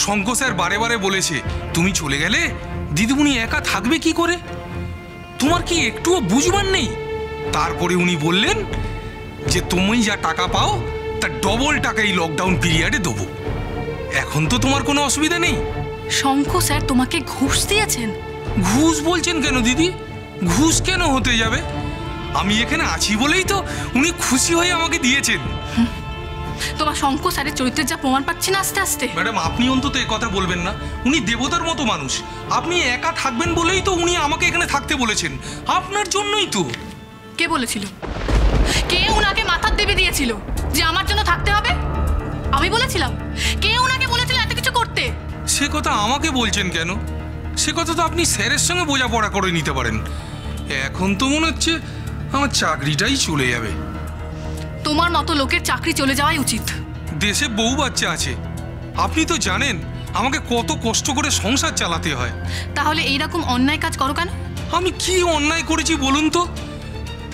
শঙ্খ sir বারে বারে বলেছে তুমি চলে গেলে দিদিমণি একা থাকবে কি করে, তোমার কি একটুও বুঝবার নেই। তারপরে উনি বললেন যে তুমি যা টাকা পাও তার ডবল টাকা এই লকডাউন পিরিয়ডে দেবো। এখন তো তোমার কোনো অসুবিধা নেই। শঙ্খ স্যার তোমাকে ঘুষ দিয়েছেন? ঘুষ বলছেন কেন দিদি? ঘুষ কেন হতে যাবে? আমি এখানে আছি বলেই তো উনি খুশি হয়ে আমাকে দিয়েছেন। তোমার শঙ্খ স্যারের চরিত্রের যা প্রমাণ পাচ্ছি না আস্তে আস্তে। ম্যাডাম আপনি অন্তত এ কথা বলবেন না। উনি দেবতার মতো মানুষ। আপনি একা থাকবেন বলেই তো উনি আমাকে এখানে থাকতে বলেছেন। আপনার জন্যই তো। কে বলেছিল? কে উনাকে মাথার দেবে দিয়েছিল যে আমার জন্য থাকতে হবে? আমি বলেছিলাম? কে উনাকে বলেছিল এত কিছু করতে? সে কথা আমাকে বলছেন কেন? সে কথা তো আপনি স্যারের সঙ্গে বোঝাপড়া করে নিতে পারেন। এখন তো মনে হচ্ছে আমার চাকরিটাই চলে যাবে। তোমার মতো লোকের চাকরি চলে যাওয়াই উচিত। দেশে বউ বাচ্চা আছে, আপনি তো জানেন আমাকে কত কষ্ট করে সংসার চালাতে হয়। তাহলে এইরকম অন্যায় কাজ করো কেন? আমি কি অন্যায় করেছি বলুন তো?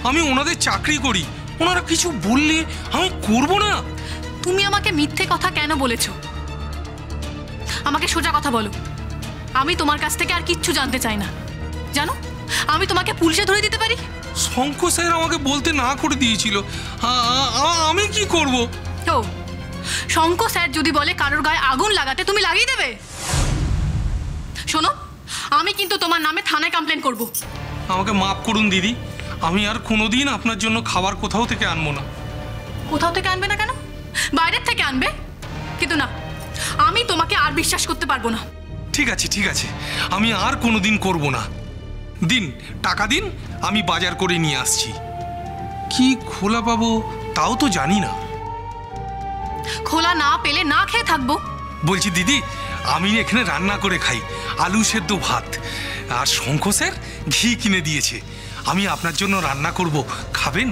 আমি ওনাদের চাকরি করি, ওনারা কিছু বললে আমি করব না? তুমি আমাকে মিথ্যে কথা কেন বলেছো? আমাকে সোজা কথা বলো। আমি তোমার কাছ থেকে আর কিচ্ছু জানতে চাই না। জানো, আমি তোমাকে পুলিশে ধরে দিতে পারি। শঙ্খ স্যার আমাকে বলতে না করে দিয়েছিল, আমি কি করব? ও, শঙ্খ স্যার যদি বলে কারোর গায়ে আগুন লাগাতে, তুমি লাগিয়ে দেবে? শোনো, আমি কিন্তু তোমার নামে থানায় কমপ্লেন করব। আমাকে মাফ করুন দিদি, আমি আর কোনোদিন আপনার জন্য খাবার কোথাও থেকে আনবো না। কোথাও থেকে আনবে না কেন? বাইরের থেকে আনবে। কিন্তু না, আমি তোমাকে আর বিশ্বাস করতে পারবো না। ঠিক আছে ঠিক আছে, আমি আর কোনোদিন করব না। দিন টাকা দিন, আমি বাজার করে নিয়ে আসছি। কি খোলা পাবো তাও তো জানি না। খোলা না পেলে না খেয়ে থাকবো। বলছি দিদি, আমি এখানে রান্না করে খাই, আলু সেদ্ধ ভাত, আর শঙ্খ স্যার ঘি কিনে দিয়েছে। আমি আপনার জন্য রান্না করব, খাবেন?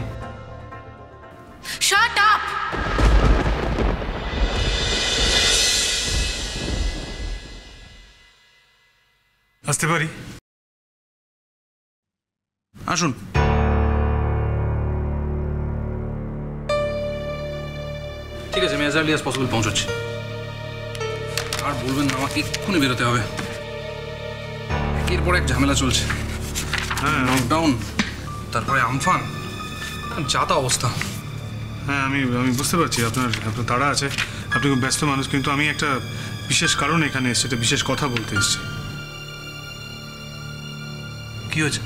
Shut up! আসতে পারি? আসুন। ঠিক আছে, আমি অ্যাজ আর্লি অ্যাজ পসিবল পৌঁছাচ্ছি। আর বলবেন না, আমাকে এক্ষুনি বেরোতে হবে। এরপর এক ঝামেলা চলছে। হ্যাঁ, লকডাউন, তারপরে আমফান, যা তা অবস্থা। হ্যাঁ, আমি বুঝতে পারছি আপনার তাড়া আছে, আপনি খুব ব্যস্ত মানুষ। কিন্তু আমি একটা বিশেষ কারণে এখানে এসেছি, একটা বিশেষ কথা বলতে এসেছি। কি হয়েছে?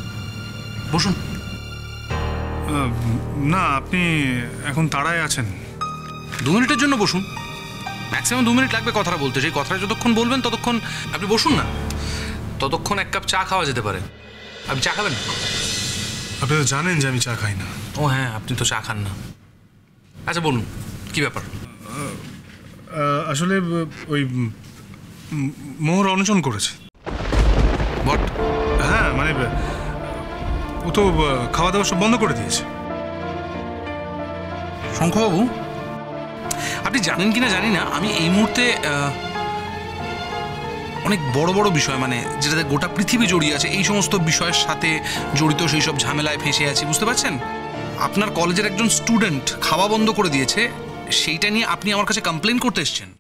বসুন। না, আপনি এখন তাড়ায় আছেন। 2 মিনিটের জন্য বসুন, ম্যাক্সিমাম 2 মিনিট লাগবে কথাটা বলতে। সেই কথাটা যতক্ষণ বলবেন ততক্ষণ আপনি বসুন না, ততক্ষণ 1 কাপ চা খাওয়া যেতে পারে। আপনি চা খাবেন? আপনি তো জানেন যে আমি চা খাই না। ও হ্যাঁ, আপনি তো চা খান না। আচ্ছা বলুন, কি ব্যাপার? আসলে ওই মোহর অনশন করেছে। বট? হ্যাঁ, মানে ও তো খাওয়া দাওয়া সব বন্ধ করে দিয়েছে। শঙ্খবাবু, আপনি জানেন কিনা জানি না, আমি এই মুহূর্তে অনেক বড় বড় বিষয়, মানে যেটাতে গোটা পৃথিবী জড়িয়ে আছে, এই সমস্ত বিষয়ের সাথে জড়িত সেই সব ঝামেলায় ফেঁসে আছি, বুঝতে পারছেন? আপনার কলেজের একজন স্টুডেন্ট খাওয়া বন্ধ করে দিয়েছে, সেইটা নিয়ে আপনি আমার কাছে কমপ্লেন করতে এসেছেন।